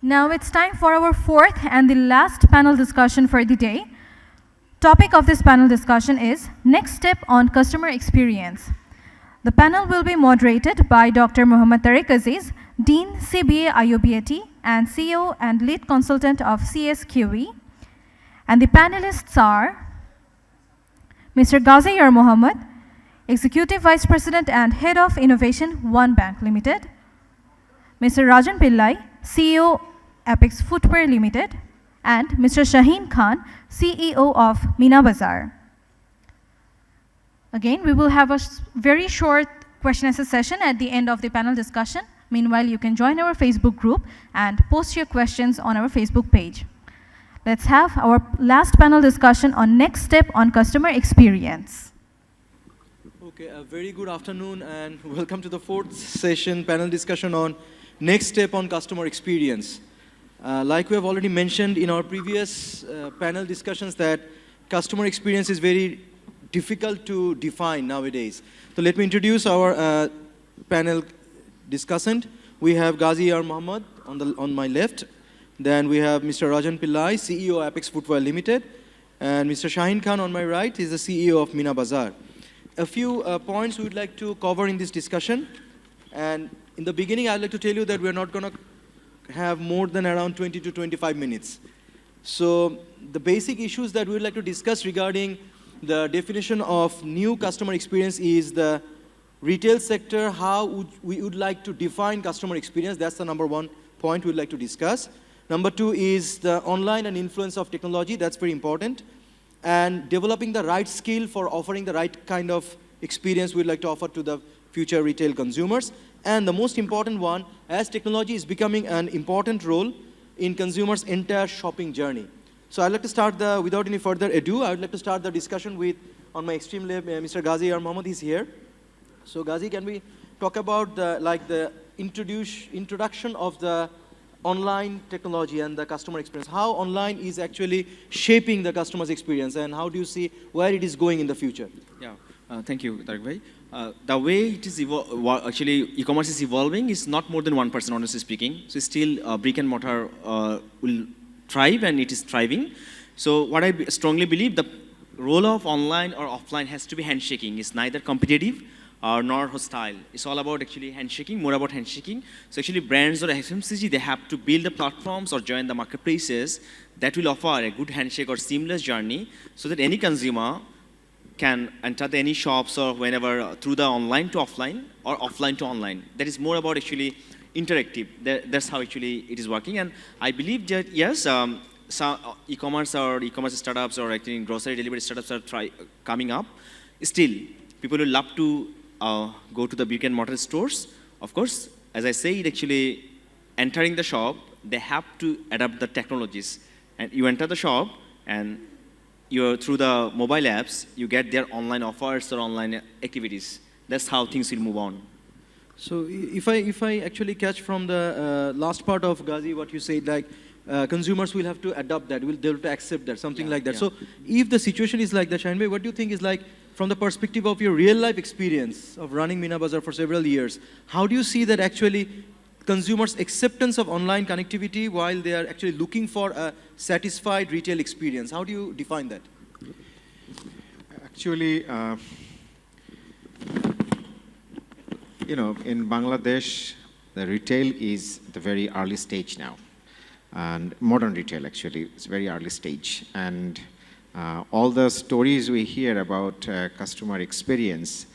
Now it's time for our fourth and the last panel discussion for the day. Topic of this panel discussion is Next Step on Customer Experience. The panel will be moderated by Dr. Mohammad Tareque Aziz, Dean CBA IUBAT and CEO and Lead Consultant of CSQE. And the panelists are Mr. Gazi Mohammad, Executive Vice President and Head of Innovation, One Bank Limited. Mr. Rajan Pillai, CEO, Apex Footwear Limited. And Mr. Shaheen Khan, CEO of Meena Bazar. Again, we will have a very short question answer session at the end of the panel discussion. Meanwhile, you can join our Facebook group and post your questions on our Facebook page. Let's have our last panel discussion on next step on customer experience. Okay, a very good afternoon and welcome to the fourth session panel discussion on next step on customer experience. Like we have already mentioned in our previous panel discussions that customer experience is very difficult to define nowadays. So let me introduce our panel discussant. We have Gazi Mohammad on my left. Then we have Mr. Rajan Pillai, CEO Apex Footwear Limited. And Mr. Shaheen Khan on my right is the CEO of Meena Bazar. A few points we would like to cover in this discussion. And in the beginning, I'd like to tell you that we're not going to have more than around 20 to 25 minutes. So the basic issues that we would like to discuss regarding the definition of new customer experience is the retail sector, how we would like to define customer experience. That's the number one point we'd like to discuss. Number two is the online and influence of technology. That's very important. And developing the right skill for offering the right kind of experience we'd like to offer to the future retail consumers. And the most important one, as technology is becoming an important role in consumers' entire shopping journey. So I'd like to start without any further ado, I would like to start the discussion with, on my extreme left, Mr. Gazi Mohammad is here. So Gazi, can we talk about the introduction of the online technology and the customer experience? How online is actually shaping the customer's experience and how do you see where it is going in the future? Yeah, thank you, Tareque bhai. The way it is actually e-commerce is evolving is not more than 1%, honestly speaking. So still brick and mortar will thrive and it is thriving. So what I strongly believe, the role of online or offline has to be handshaking. It's neither competitive nor hostile. It's all about actually handshaking, more about handshaking. So actually brands or FMCG, they have to build the platforms or join the marketplaces that will offer a good handshake or seamless journey so that any consumer can enter any shops or whenever through the online to offline or offline to online. That is more about actually interactive. That's how actually it is working. And I believe that yes, some e-commerce or e-commerce startups or actually grocery delivery startups are coming up. Still, people will love to go to the brick and mortar stores. Of course, as I said, actually entering the shop, they have to adapt the technologies. And you enter the shop and through the mobile apps, you get their online offers or online activities. That's how things will move on. So if I actually catch from the last part of Gazi, what you said, like consumers will have to adopt that, they'll have to accept that, something like that. Yeah. So if the situation is like that, Shaheen bhai, what do you think is like, from the perspective of your real life experience of running Meena Bazar for several years, how do you see that actually consumers' acceptance of online connectivity while they are actually looking for a satisfied retail experience? How do you define that? Actually, in Bangladesh, the retail is the very early stage now. And modern retail, actually, it's very early stage. And all the stories we hear about customer experience,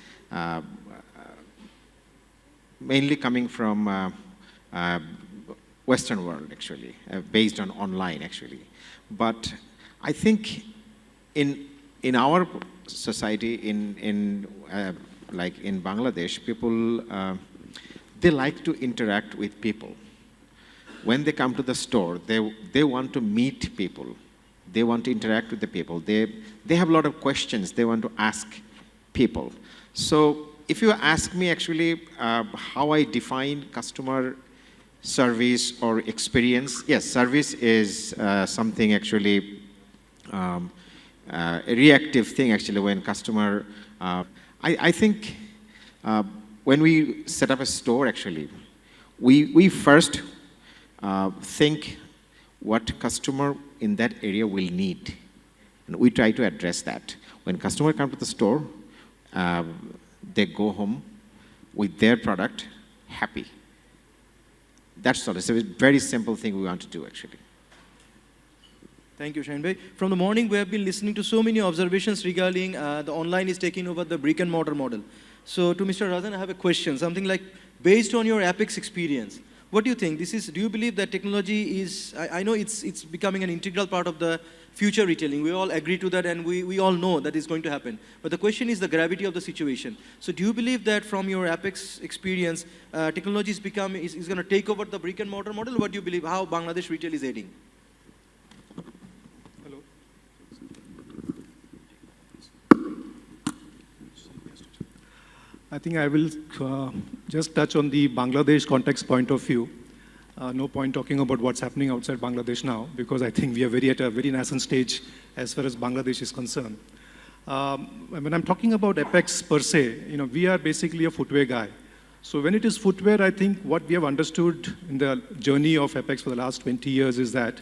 mainly coming from Western world, actually, based on online, actually. But I think in our society, like in Bangladesh, people, they like to interact with people. When they come to the store, they want to meet people. They want to interact with the people. They have a lot of questions they want to ask people. So if you ask me actually how I define customer service or experience, yes, service is something actually, a reactive thing actually when customer, I think when we set up a store actually, we first think what customer in that area will need. And we try to address that. When customer come to the store, they go home with their product happy. That's all. It's a very simple thing we want to do, actually. Thank you, Shaheen bhai. From the morning, we have been listening to so many observations regarding the online is taking over the brick and mortar model. So to Mr. Rajan, I have a question, something like, based on your Apex experience, what do you think? Do you believe that technology is, I know it's becoming an integral part of the future retailing. We all agree to that, and we all know that is going to happen. But the question is the gravity of the situation. So do you believe that from your Apex experience, technology is going to take over the brick and mortar model? What do you believe, how Bangladesh retail is heading? I think I will just touch on the Bangladesh context point of view. No point talking about what's happening outside Bangladesh now, because I think we are at a very nascent stage as far as Bangladesh is concerned. When I'm talking about Apex per se, we are basically a footwear guy. So when it is footwear, I think what we have understood in the journey of Apex for the last 20 years is that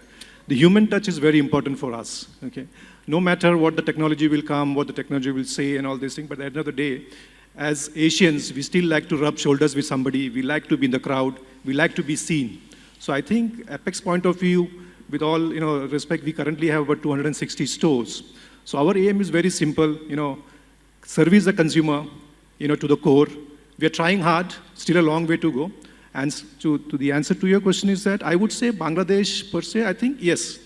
the human touch is very important for us. Okay? No matter what the technology will come, what the technology will say and all these things, but at the end of the day, as Asians, we still like to rub shoulders with somebody. We like to be in the crowd. We like to be seen. So I think Apex point of view, with all respect, we currently have about 260 stores. So our aim is very simple, service the consumer, to the core. We are trying hard, still a long way to go. And to the answer to your question is that I would say Bangladesh per se, I think, yes,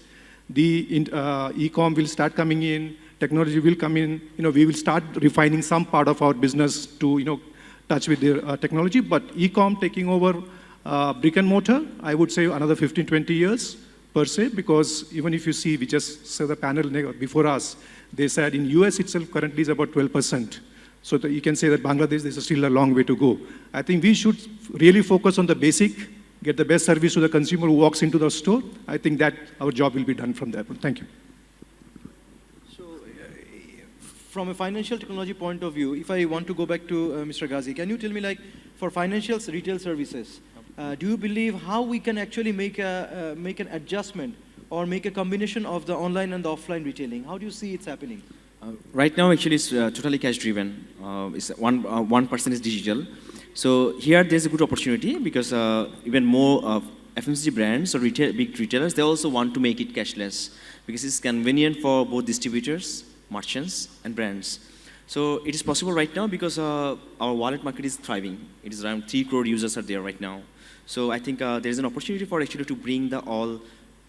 the e-com will start coming in, technology will come in, we will start refining some part of our business to, touch with the technology, but e-com taking over brick and mortar, I would say another 15, 20 years per se, because even if you see, we just saw the panel before us, they said in US itself currently is about 12%. So you can say that Bangladesh, there's still a long way to go. I think we should really focus on the basic, get the best service to the consumer who walks into the store. I think that our job will be done from there. Thank you. From a financial technology point of view, if I want to go back to Mr. Gazi, can you tell me, like, for financial retail services, do you believe how we can actually make an adjustment or make a combination of the online and the offline retailing? How do you see it's happening? Right now, actually, it's totally cash-driven. It's 1% is digital. So here, there's a good opportunity because even more FMCG brands or big retailers, they also want to make it cashless because it's convenient for both distributors, merchants, and brands. So it is possible right now because our wallet market is thriving. It is around 3 crore users are there right now. So I think there is an opportunity for actually to bring the all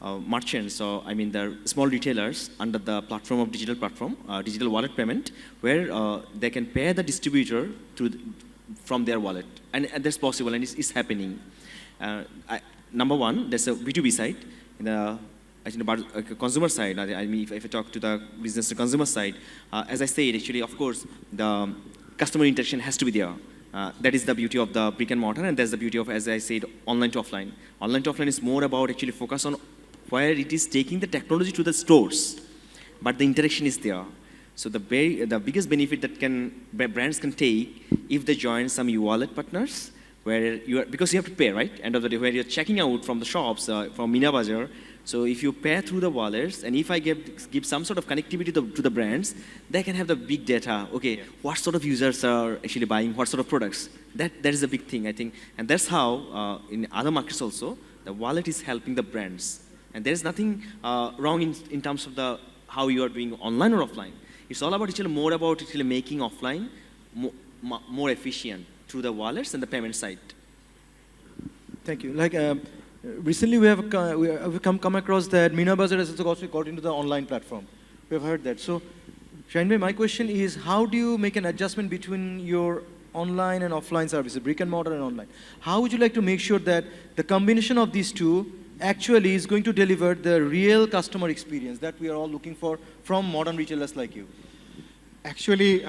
merchants, or I mean the small retailers under the platform of digital platform, digital wallet payment, where they can pay the distributor from their wallet. And that's possible, and it's happening. Number one, there's a B2B side. I think about consumer side, I mean, if I talk to the business to consumer side, as I said, actually, of course, the customer interaction has to be there. That is the beauty of the brick and mortar, and that's the beauty of, as I said, online to offline. Online to offline is more about actually focus on where it is taking the technology to the stores, but the interaction is there. So the biggest benefit that brands can take if they join some e-wallet partners, where because you have to pay, right? End of the day, where you're checking out from the shops, from Meena Bazar. So if you pay through the wallets, and if I give some sort of connectivity to the brands, they can have the big data. Okay, what sort of users are actually buying what sort of products? That is a big thing, I think. And that's how, in other markets also, the wallet is helping the brands. And there is nothing wrong in terms of how you are doing online or offline. It's all about actually more about actually making offline more efficient through the wallets and the payment side. Thank you. Like, recently we have come across that Meena Bazar has also got into the online platform. We have heard that. So, Shaheen bhai, my question is, how do you make an adjustment between your online and offline services, brick and mortar and online? How would you like to make sure that the combination of these two actually is going to deliver the real customer experience that we are all looking for from modern retailers like you? Actually,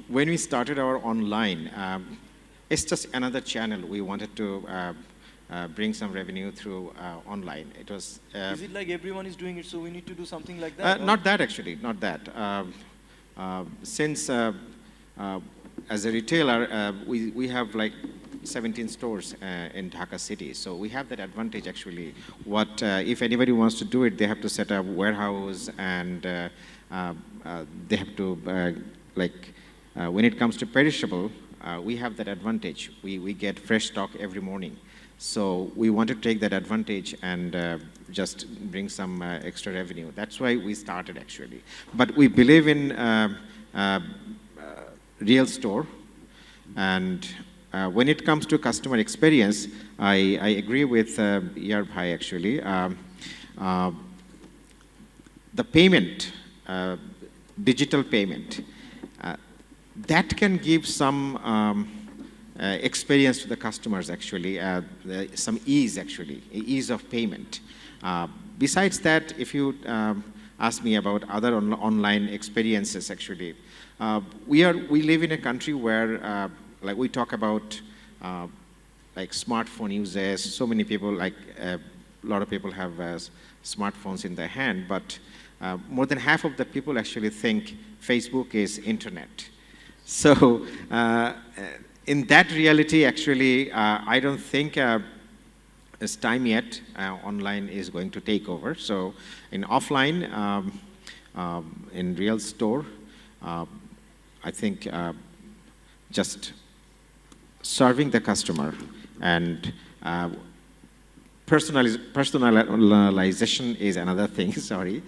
when we started our online, it's just another channel. We wanted to bring some revenue through online. It was. Is it like everyone is doing it, so we need to do something like that? Not that actually, not that. Since as a retailer, we have like 17 stores in Dhaka city. So we have that advantage actually. What if anybody wants to do it, they have to set up warehouse and they have to when it comes to perishable, we have that advantage. We get fresh stock every morning. So we want to take that advantage and just bring some extra revenue. That's why we started actually. But we believe in real store. And when it comes to customer experience, I agree with Yar Bhai actually. The payment, digital payment, that can give some experience to the customers actually, some ease actually, ease of payment. Besides that, if you ask me about other online experiences actually, we live in a country where like we talk about like smartphone uses, so many people, like a lot of people have smartphones in their hand, but more than half of the people actually think Facebook is internet. So in that reality, actually, I don't think it's time yet. Online is going to take over. So in offline, in real store, I think just serving the customer and personalization is another thing, sorry.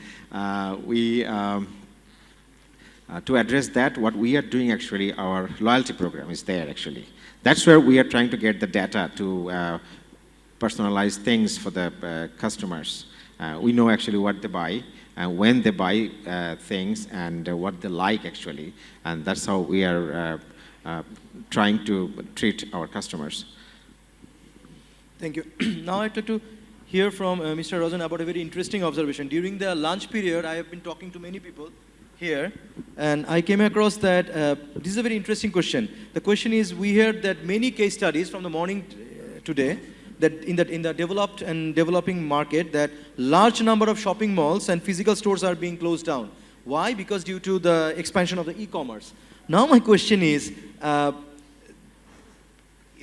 To address that, what we are doing actually, our loyalty program is there actually. That's where we are trying to get the data to personalize things for the customers. We know actually what they buy, when they buy things, and what they like actually. And that's how we are trying to treat our customers. Thank you. Now I'd like to hear from Mr. Rajan about a very interesting observation. During the lunch period, I have been talking to many people here, and I came across that this is a very interesting question. The question is, we heard that many case studies from the morning today, that in the developed and developing market, that large number of shopping malls and physical stores are being closed down. Why? Because due to the expansion of the e-commerce. Now my question is,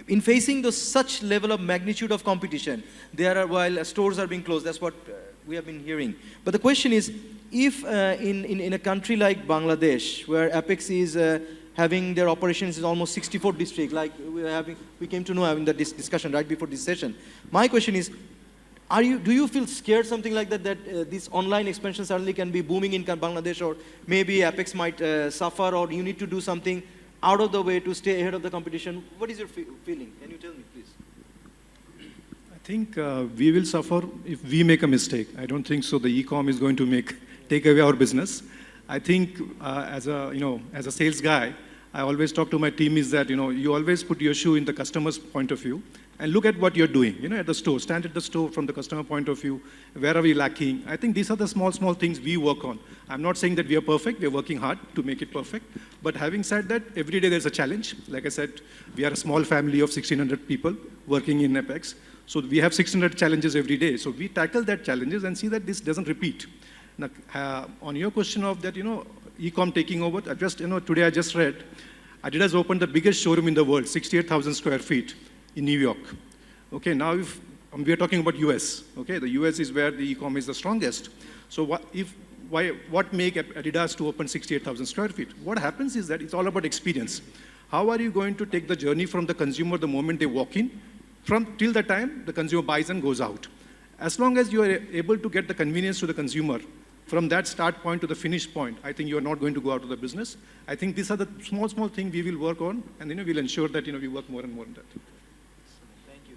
in facing such level of magnitude of competition, while stores are being closed, that's what we have been hearing. But the question is, if in a country like Bangladesh, where Apex is having their operations in almost 64 districts, like we came to know having that discussion right before this session. My question is, do you feel scared something like that, that this online expansion suddenly can be booming in Bangladesh, or maybe Apex might suffer, or you need to do something out of the way to stay ahead of the competition? What is your feeling? Can you tell me, please? I think we will suffer if we make a mistake. I don't think so the e-com is going to take away our business. I think as a sales guy, I always talk to my team is that, you always put your shoe in the customer's point of view and look at what you're doing, at the store. Stand at the store from the customer point of view. Where are we lacking? I think these are the small things we work on. I'm not saying that we are perfect. We're working hard to make it perfect. But having said that, every day there's a challenge. Like I said, we are a small family of 1,600 people working in Apex. So we have 600 challenges every day. So we tackle that challenges and see that this doesn't repeat. Now, on your question of that, e-com taking over, today I just read, Adidas opened the biggest showroom in the world, 68,000 square feet in New York. Okay, now if we are talking about US, okay, the US is where the e-com is the strongest. So what make Adidas to open 68,000 square feet? What happens is that it's all about experience. How are you going to take the journey from the consumer the moment they walk in, till the time the consumer buys and goes out? As long as you are able to get the convenience to the consumer, from that start point to the finish point, I think you are not going to go out of the business. I think these are the small things we will work on, and we'll ensure that we work more and more on that. Thank you.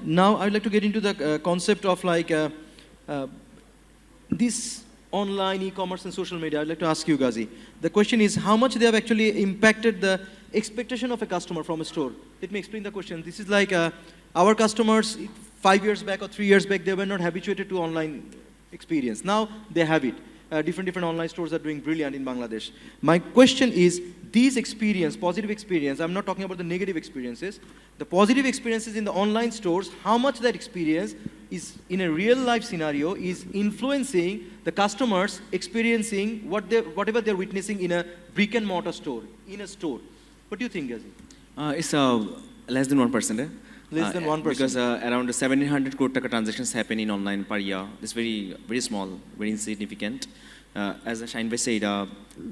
Now I'd like to get into the concept of this online e-commerce and social media. I'd like to ask you, Gazi. The question is, how much they have actually impacted the expectation of a customer from a store? Let me explain the question. This is like our customers 5 years back or 3 years back, they were not habituated to online experience. Now they have it. Different online stores are doing brilliant in Bangladesh. My question is, these experience, positive experience, I'm not talking about the negative experiences, the positive experiences in the online stores, how much that experience is in a real life scenario is influencing the customers experiencing whatever they're witnessing in a brick and mortar store, in a store. What do you think, Gazi? It's Less than 1%. Less than 1%. Because around 1700 crore taka transactions happen in online per year. It's very, very small, very insignificant. As Shaheen bhai said,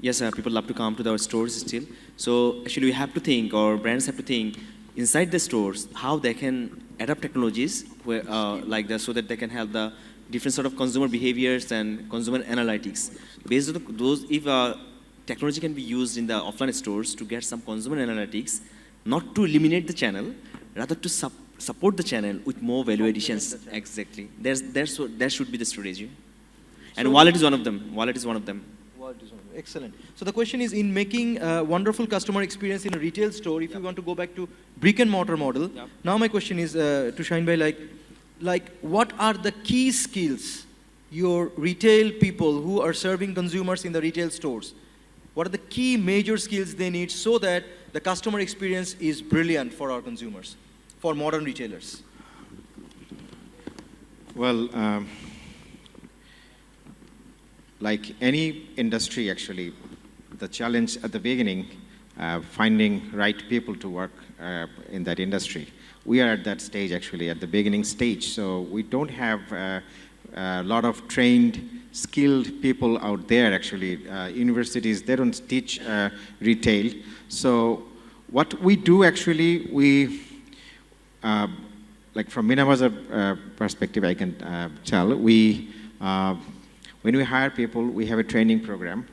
yes, people love to come to our stores still. So actually we have to think, or brands have to think, inside the stores, how they can adapt technologies where, like that, so that they can have the different sort of consumer behaviors and consumer analytics. Based on those, if technology can be used in the offline stores to get some consumer analytics, not to eliminate the channel, rather to support the channel with more value additions. Exactly. There should be the strategy. And So- wallet is one of them. Wallet is one of them. Excellent. So the question is, in making a wonderful customer experience in a retail store, if you want to go back to brick and mortar model, now my question is to Shaheen bhai, like what are the key skills your retail people who are serving consumers in the retail stores, what are the key major skills they need so that the customer experience is brilliant for our consumers, for modern retailers? Well, like any industry, actually, the challenge at the beginning, finding right people to work in that industry. We are at that stage, actually, at the beginning stage. So we don't have a lot of trained, skilled people out there, actually. Universities, they don't teach retail. So what we do, actually, we, like from Meena Bazar perspective, I can tell, we, when we hire people, we have a training program.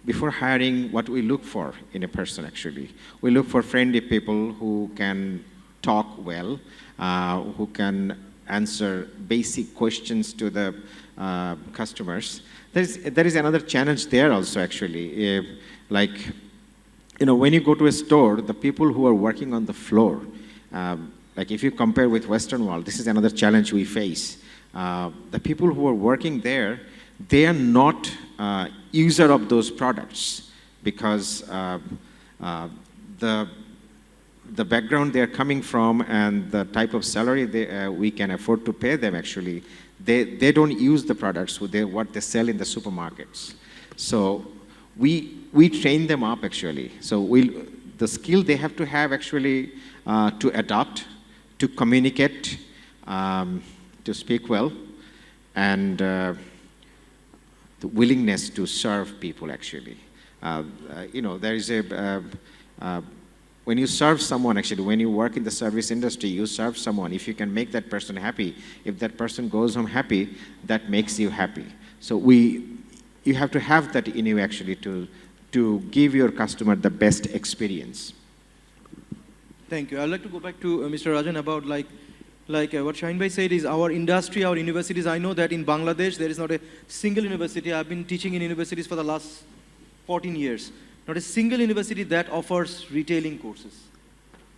Before hiring, what we look for in a person, actually. We look for friendly people who can talk well, who can answer basic questions to the customers. There is another challenge there also, actually. Like, you know, when you go to a store, the people who are working on the floor, like if you compare with Western world, this is another challenge we face. The people who are working there, they are not user of those products because the background they are coming from and the type of salary we can afford to pay them, actually, they don't use the products what they sell in the supermarkets. So we train them up, actually. So the skill they have to have, actually, to adapt, to communicate, to speak well, and the willingness to serve people, actually. You know, there is when you serve someone, actually, when you work in the service industry, you serve someone. If you can make that person happy, if that person goes home happy, that makes you happy. So you have to have that in you, actually, to give your customer the best experience. Thank you. I'd like to go back to Mr. Rajan about like what Shaheen bhai said is our industry, our universities. I know that in Bangladesh, there is not a single university. I've been teaching in universities for the last 14 years. Not a single university that offers retailing courses.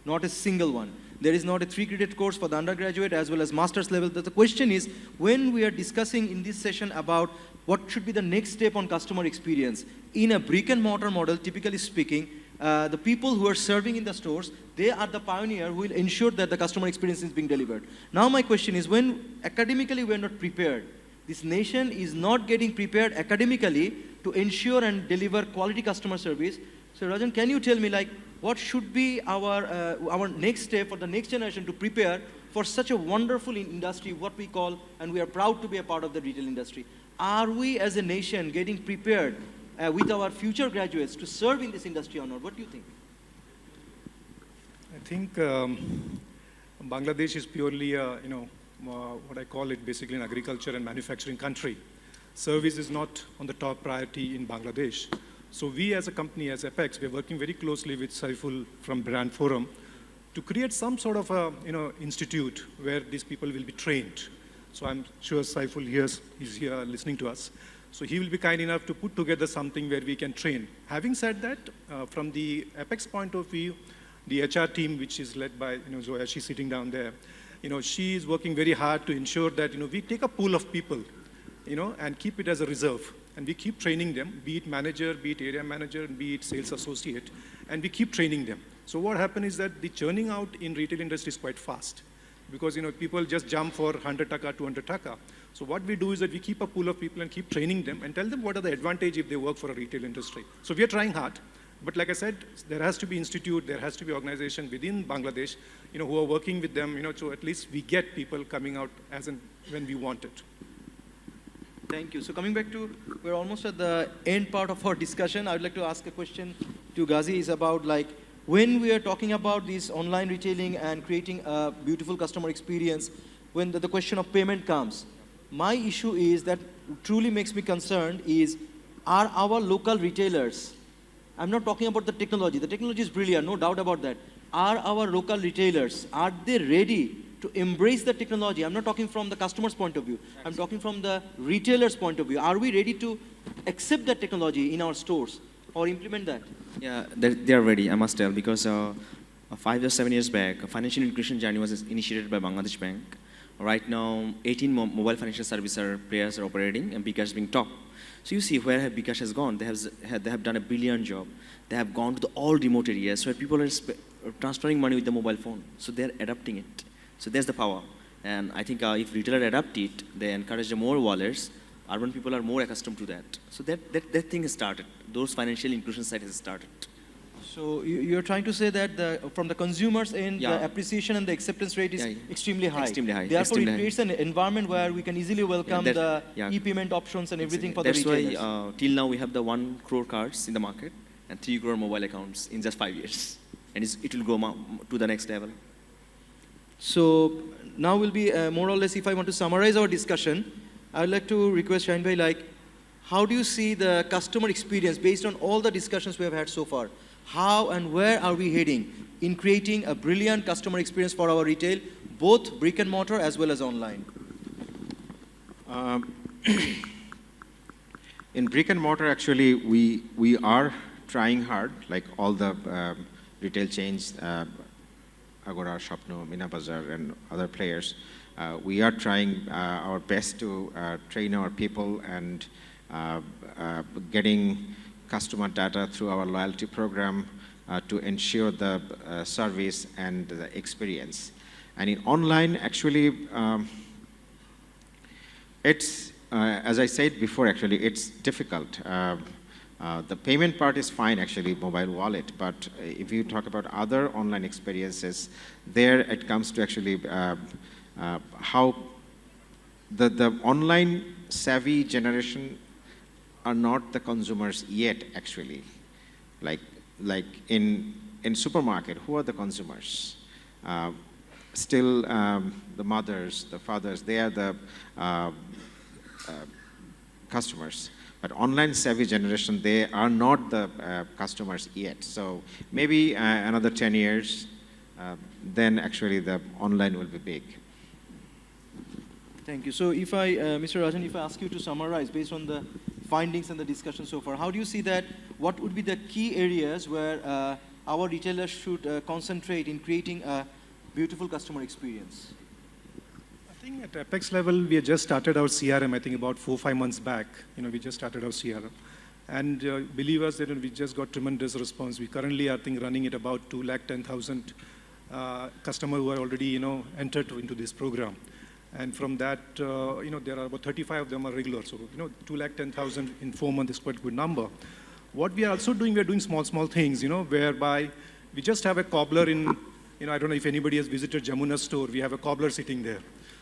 Not a single one. There is not a 3-credit course for the undergraduate as well as master's level. The question is, when we are discussing in this session about what should be the next step on customer experience, in a brick and mortar model, typically speaking, the people who are serving in the stores, they are the pioneer who will ensure that the customer experience is being delivered. Now my question is, when academically we are not prepared, this nation is not getting prepared academically to ensure and deliver quality customer service. So Rajan, can you tell me like what should be our next step for the next generation to prepare for such a wonderful industry, what we call, and we are proud to be a part of the retail industry. Are we as a nation getting prepared with our future graduates to serve in this industry or not? What do you think? I think Bangladesh is purely, what I call it basically an agriculture and manufacturing country. Service is not on the top priority in Bangladesh. So we as a company, as Apex, we're working very closely with Saiful from Brand Forum to create some sort of a institute where these people will be trained. So I'm sure Saiful is here listening to us. So he will be kind enough to put together something where we can train. Having said that, from the Apex point of view, the HR team, which is led by Zoya, she's sitting down there, she is working very hard to ensure that we take a pool of people, and keep it as a reserve. And we keep training them, be it manager, be it area manager, be it sales associate, and we keep training them. So what happens is that the churning out in retail industry is quite fast because people just jump for 100 taka, 200 taka. So what we do is that we keep a pool of people and keep training them and tell them what are the advantages if they work for a retail industry. So we are trying hard. But like I said, there has to be institute, there has to be organization within Bangladesh, who are working with them, so at least we get people coming out as and when we want it. Thank you. So coming back to, we're almost at the end part of our discussion. I would like to ask a question to Gazi is about like, when we are talking about this online retailing and creating a beautiful customer experience, when the question of payment comes, my issue is that truly makes me concerned is, are our local retailers, I'm not talking about the technology is brilliant, no doubt about that. Are our local retailers, are they ready to embrace the technology? I'm not talking from the customer's point of view, I'm talking from the retailer's point of view. Are we ready to accept that technology in our stores or implement that? Yeah, they are ready, I must tell, because 5 or 7 years back, a financial inclusion journey was initiated by Bangladesh Bank. Right now, 18 mobile financial service players are operating, and Bikash being top. So you see where Bikash has gone. They have done a brilliant job. They have gone to all remote areas where people are transferring money with the mobile phone. So they're adapting it. So there's the power. And I think if retailers adapt it, they encourage more wallets. Urban people are more accustomed to that. So that thing has started. Those financial inclusion side has started. So you're trying to say that from the consumers' end, the appreciation and the acceptance rate is extremely high. Extremely high. Therefore, extremely it creates an environment where we can easily welcome the e-payment options and everything for the retailers. That's why till now we have the 1 crore cards in the market and 3 crore mobile accounts in just 5 years. And it will go to the next level. So now will be more or less, if I want to summarize our discussion, I would like to request Shaheen bhai, like, how do you see the customer experience based on all the discussions we have had so far? How and where are we heading in creating a brilliant customer experience for our retail, both brick and mortar as well as online? In brick and mortar, actually, we are trying hard, like all the retail chains, Agora, Shopno, Meena, Bazar, and other players. We are trying our best to train our people and getting customer data through our loyalty program to ensure the service and the experience. And in online, actually, it's, as I said before, actually, it's difficult. The payment part is fine, actually, mobile wallet, but if you talk about other online experiences, there it comes to actually how the online savvy generation are not the consumers yet, actually. Like in supermarket, who are the consumers? Still, the mothers, the fathers, they are the customers. But online savvy generation, they are not the customers yet. So maybe another 10 years, then actually the online will be big. Thank you. So if I, Mr. Rajan, if I ask you to summarize based on the findings and the discussion so far, how do you see that, what would be the key areas where our retailers should concentrate in creating a beautiful customer experience? I think at Apex level, we had just started our CRM, I think about 4 or 5 months back. We just started our CRM. And believe us, we just got tremendous response. We currently are, I think, running at about 210,000 customers who are already, entered into this program. And from that, there are about 35 of them are regular. So, 210,000 in 4 months is quite a good number. What we are also doing, we are doing small things, whereby we just have a cobbler in, I don't know if anybody has visited Jamuna's store, we have a cobbler sitting there.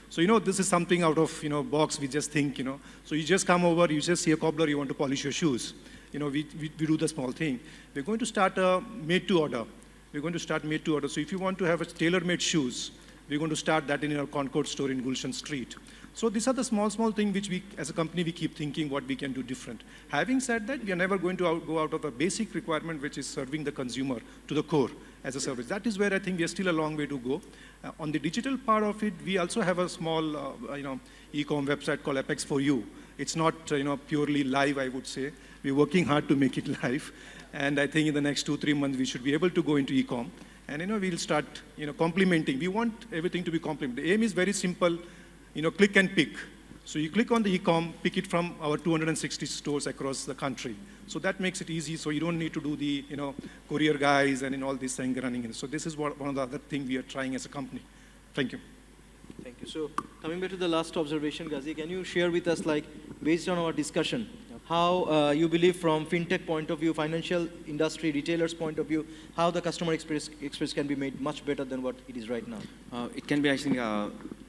So, this is something out of, box, we just think, So you just come over, you just see a cobbler, you want to polish your shoes. We do the small thing. We're going to start a made-to-order. We're going to start made-to-order. So if you want to have a tailor-made shoes, we're going to start that in our Concord store in Gulshan Street. So these are the small things which we, as a company, we keep thinking what we can do different. Having said that, we are never going to go out of the basic requirement, which is serving the consumer to the core as a service. That is where I think we are still a long way to go. On the digital part of it, we also have a small, e-com website called Apex for You. It's not, purely live, I would say. We're working hard to make it live. And I think in the next 2-3 months, we should be able to go into e-com. And, we'll start, complementing. We want everything to be complemented. The aim is very simple, click and pick. So you click on the e-com, pick it from our 260 stores across the country. So that makes it easy, so you don't need to do the, courier guys and all these things running in. So this is one of the other things we are trying as a company. Thank you. Thank you. So coming back to the last observation, Gazi, can you share with us, like, based on our discussion, how you believe from fintech point of view, financial industry, retailers point of view, how the customer experience can be made much better than what it is right now? It can be, I think,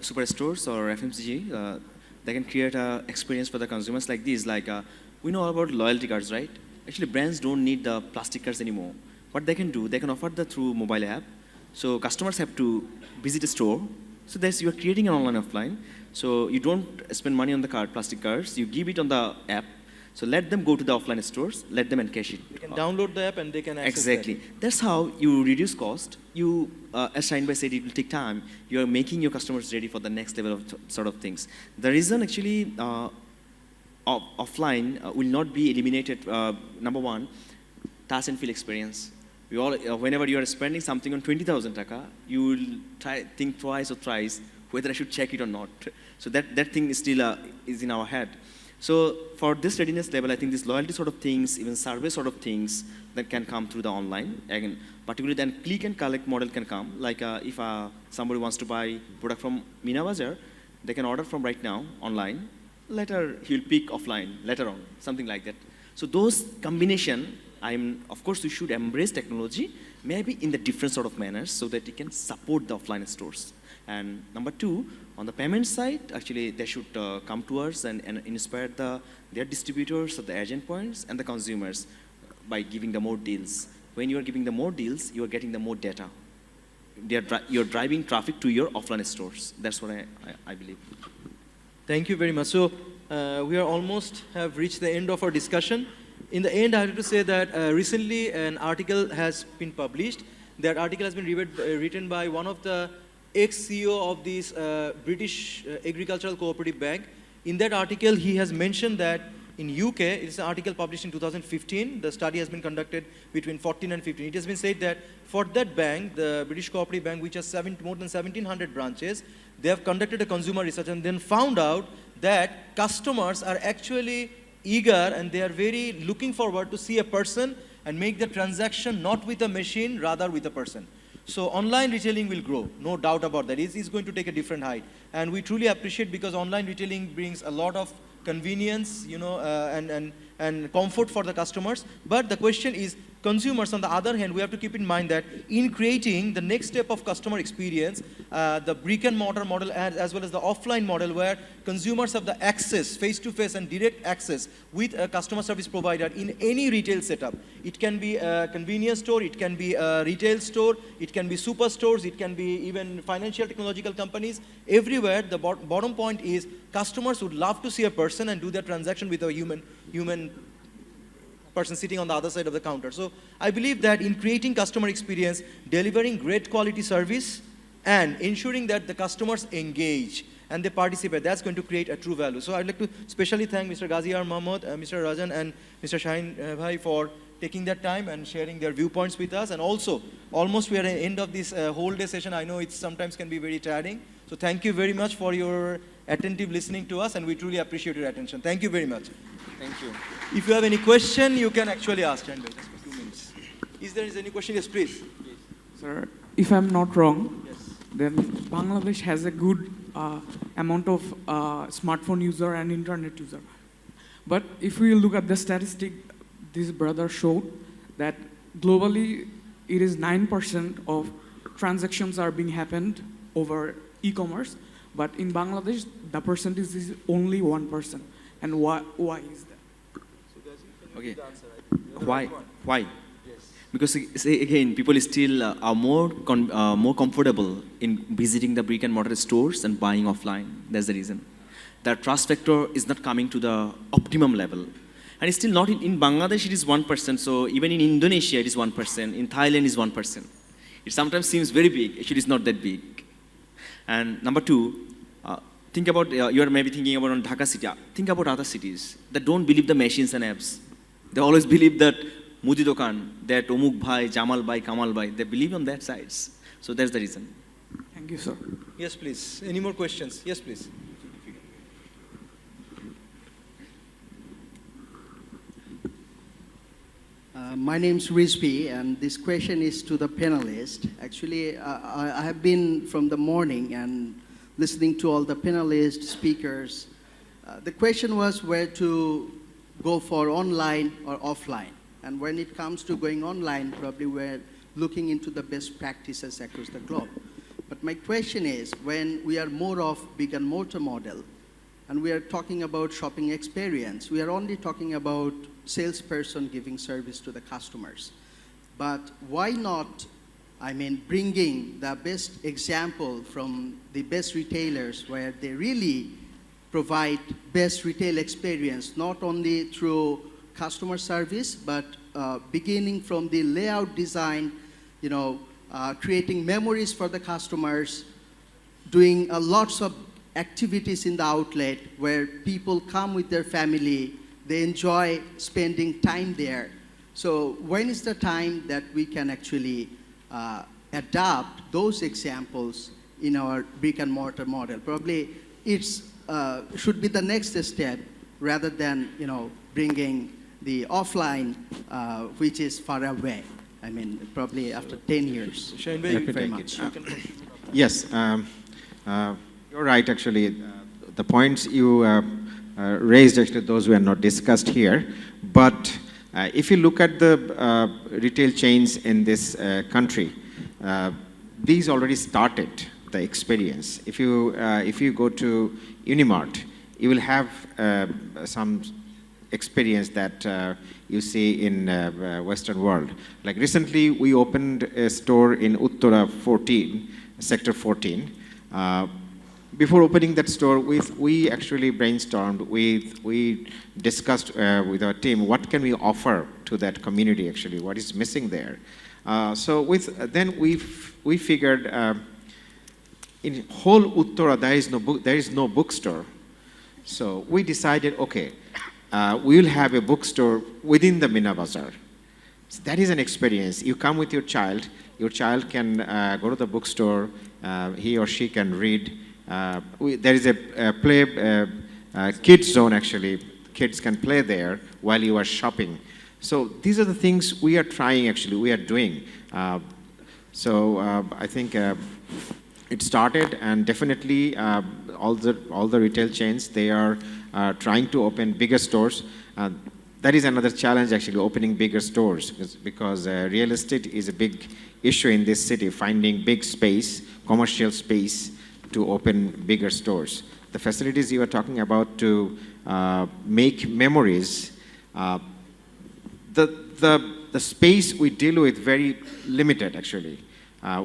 superstores or FMCG. They can create an experience for the consumers like this. Like, we know about loyalty cards, right? Actually, brands don't need the plastic cards anymore. What they can do, they can offer that through mobile app. So customers have to visit a store. So you're creating an online offline. So you don't spend money on the plastic cards. You give it on the app. So let them go to the offline stores, let them encash it. They can download the app and they can access Exactly. that. That's how you reduce cost. You, as Shaheen said, it will take time. You are making your customers ready for the next level of sort of things. The reason actually offline will not be eliminated, number one, touch and feel experience. We all, whenever you are spending something on 20,000 taka, you will think twice or thrice whether I should check it or not. So that thing is still is in our head. So for this readiness level, I think this loyalty sort of things, even survey sort of things that can come through the online. Again, particularly then click and collect model can come. Like if somebody wants to buy product from Meena Bazar, they can order from right now online. Later he'll pick offline later on, something like that. So those combination, of course we should embrace technology, maybe in the different sort of manners so that it can support the offline stores. And number two, on the payment side, actually they should come to us and inspire their distributors or the agent points and the consumers by giving the more deals. When you are giving the more deals, you are getting the more data. You're driving traffic to your offline stores. That's what I believe. Thank you very much. So we are almost have reached the end of our discussion. In the end, I have to say that recently an article has been published. That article has been written by one of the ex-CEO of this British Agricultural Cooperative Bank. In that article, he has mentioned that in UK, it's an article published in 2015, the study has been conducted between 14 and 15. It has been said that for that bank, the British Cooperative Bank, which has more than 1,700 branches, they have conducted a consumer research and then found out that customers are actually eager and they are very looking forward to see a person and make the transaction not with a machine, rather with a person. So online retailing will grow, no doubt about that. It's going to take a different height. And we truly appreciate because online retailing brings a lot of convenience, you know, and comfort for the customers. But the question is, consumers, on the other hand, we have to keep in mind that in creating the next step of customer experience, the brick and mortar model as well as the offline model where consumers have the access, face-to-face and direct access with a customer service provider in any retail setup. It can be a convenience store, it can be a retail store, it can be superstores, it can be even financial technological companies. Everywhere, the bottom point is customers would love to see a person and do their transaction with a human person sitting on the other side of the counter. So I believe that in creating customer experience, delivering great quality service and ensuring that the customers engage and they participate, that's going to create a true value. So I'd like to specially thank Mr. Gazi Mohammad, Mr. Rajan and Mr. Shaheen bhai for taking that time and sharing their viewpoints with us. And also, almost we are at the end of this whole day session. I know it sometimes can be very tiring. So thank you very much for your attentive listening to us and we truly appreciate your attention. Thank you very much. Thank you. If you have any question, you can actually ask. Just for 2 minutes. Is there any question? Yes, please. Sir, if I'm not wrong, Yes. then Bangladesh has a good amount of smartphone user and internet user. But if we look at the statistic, this brother showed that globally it is 9% of transactions are being happened over e-commerce, but in Bangladesh the percentage is only 1%. And why is that? Okay. Why? Because again, people still are more comfortable in visiting the brick and mortar stores and buying offline. That's the reason. The trust factor is not coming to the optimum level. And it's still not in Bangladesh, it is 1%. So even in Indonesia, it is 1%. In Thailand, it is 1%. It sometimes seems very big. Actually, it's not that big. And number two, think about, you are maybe thinking about on Dhaka city. Think about other cities that don't believe the machines and apps. They always believe that Mudi Dokan, that Omuk Bhai, Jamal Bhai, Kamal Bhai, they believe on that sides. So that's the reason. Thank you, sir. Yes, please. Any more questions? Yes, please. My name's Rizvi, and this question is to the panelists. Actually, I have been from the morning and listening to all the panelists, speakers. The question was where to go for online or offline. And when it comes to going online, probably we're looking into the best practices across the globe. But my question is, when we are more of brick and mortar model, and we are talking about shopping experience, we are only talking about salesperson giving service to the customers. But why not, bringing the best example from the best retailers where they really provide best retail experience, not only through customer service, but beginning from the layout design, creating memories for the customers, doing lots of activities in the outlet where people come with their family, they enjoy spending time there. So when is the time that we can actually adopt those examples in our brick and mortar model? Probably it's should be the next step rather than bringing the offline, which is far away. Probably after 10 years. Shaheen, Thank you you very take much. it. Yes, you're right, actually. The points you raised, actually, those were not discussed here. But if you look at the retail chains in this country, these already started the experience. If you go to Unimart, you will have some experience that you see in Western world. Like recently, we opened a store in Uttara 14, Sector 14. Before opening that store, we actually brainstormed, we discussed with our team, what can we offer to that community actually, what is missing there. Then we figured in whole Uttara there is no bookstore. So we decided, okay, we will have a bookstore within the Meena Bazar. So that is an experience. You come with your child can go to the bookstore, he or she can read. There is a play kids zone actually. Kids can play there while you are shopping. So these are the things we are trying actually, we are doing. I think it started, and definitely all the retail chains, they are trying to open bigger stores. That is another challenge actually, opening bigger stores, because real estate is a big issue in this city, finding big space, commercial space to open bigger stores. The facilities you are talking about to make memories, the space we deal with very limited actually.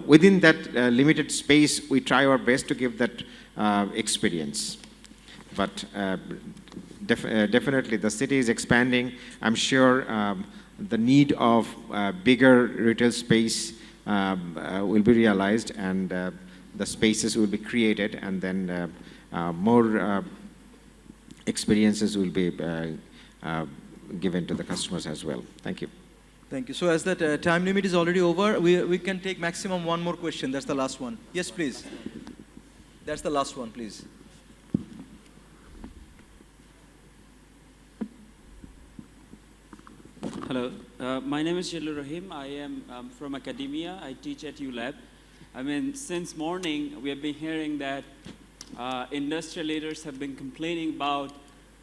Within that limited space, we try our best to give that experience. But definitely the city is expanding. I'm sure the need of bigger retail space will be realized, and the spaces will be created, and then more experiences will be given to the customers as well. Thank you. Thank you. So as that time limit is already over, we can take maximum one more question. That's the last one. Yes, please. That's the last one, please. Hello, my name is Jalur Rahim. I am from academia. I teach at ULab. Since morning, we have been hearing that industrial leaders have been complaining about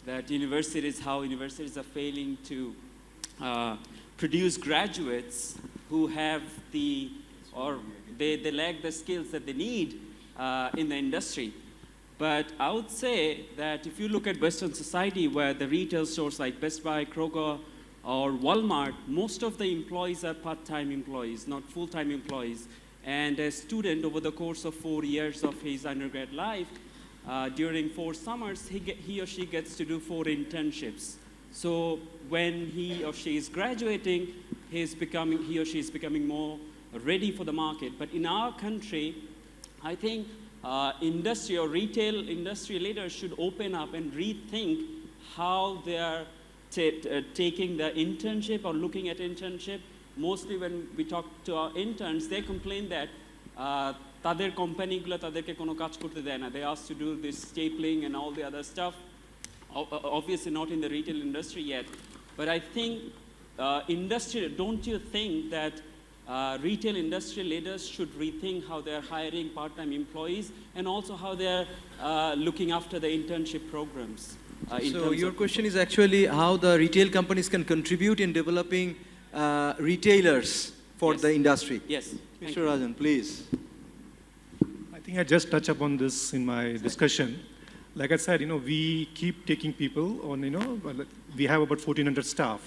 that how universities are failing to produce graduates who have they lack the skills that they need in the industry. But I would say that if you look at Western society, where the retail stores like Best Buy, Kroger, or Walmart, most of the employees are part-time employees, not full-time employees. And a student, over the course of 4 years of his undergrad life, during 4 summers, he or she gets to do 4 internships. So when he or she is graduating, he or she is becoming more ready for the market. But in our country, I think industry or retail industry leaders should open up and rethink how they are taking the internship or looking at internship. Mostly when we talk to our interns, they complain that তাদের কোম্পানিগুলো তাদেরকে কোনো কাজ করতে দেয় না. They asked to do this stapling and all the other stuff. Obviously not in the retail industry yet. But I think don't you think that retail industry leaders should rethink how they're hiring part-time employees, and also how they're looking after the internship programs? in So terms your of- question is actually how the retail companies can contribute in developing retailers for Yes. the industry. Yes. Thank Mr. you. Rajan, please. I think I just touched upon this in my discussion. Like I said, we keep taking people on, we have about 1,400 staff.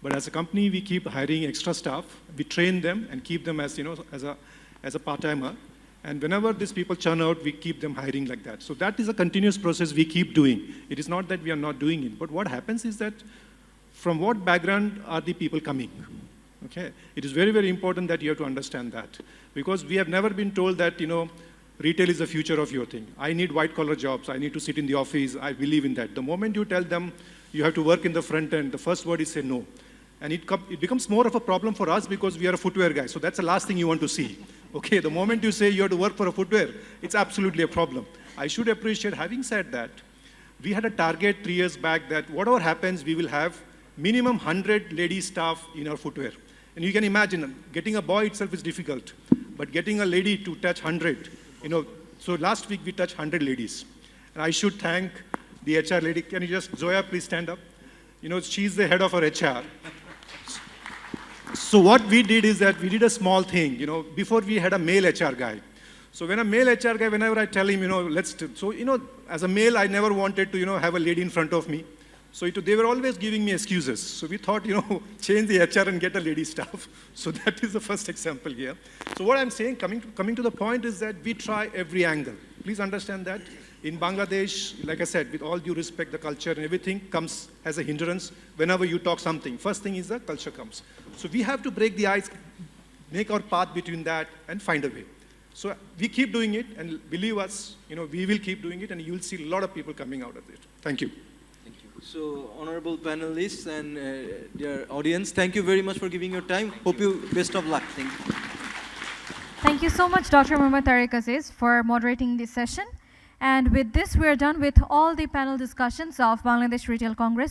But as a company, we keep hiring extra staff. We train them and keep them as, as a part-timer. And whenever these people churn out, we keep them hiring like that. So that is a continuous process we keep doing. It is not that we are not doing it. But what happens is that from what background are the people coming? Okay? It is very, very important that you have to understand that. Because we have never been told that, retail is the future of your thing. I need white-collar jobs. I need to sit in the office. I believe in that. The moment you tell them you have to work in the front end, the first word is say no. And it becomes more of a problem for us because we are a footwear guy. So that's the last thing you want to see. Okay, the moment you say you have to work for a footwear, it's absolutely a problem. I should appreciate, having said that, we had a target 3 years back that whatever happens, we will have minimum 100 lady staff in our footwear. And you can imagine, getting a boy itself is difficult. But getting a lady to touch 100, so last week we touched 100 ladies. And I should thank the HR lady. Can you just, Zoya, please stand up? She's the head of our HR. So what we did is that we did a small thing. Before we had a male HR guy. So when a male HR guy, whenever I tell him, as a male, I never wanted to, have a lady in front of me. So they were always giving me excuses. So we thought, change the HR and get a lady staff. So that is the first example here. So what I'm saying, coming to the point is that we try every angle. Please understand that. In Bangladesh, like I said, with all due respect, the culture and everything comes as a hindrance whenever you talk something. First thing is the culture comes. So we have to break the ice, make our path between that, and find a way. So we keep doing it, and believe us, we will keep doing it, and you'll see a lot of people coming out of it. Thank you. So, honorable panelists and dear audience, thank you very much for giving your time. Hope you best of luck. Thank you. Thank you so much, Dr. Mohammad Tareque Aziz, for moderating this session. And with this, we are done with all the panel discussions of Bangladesh Retail Congress.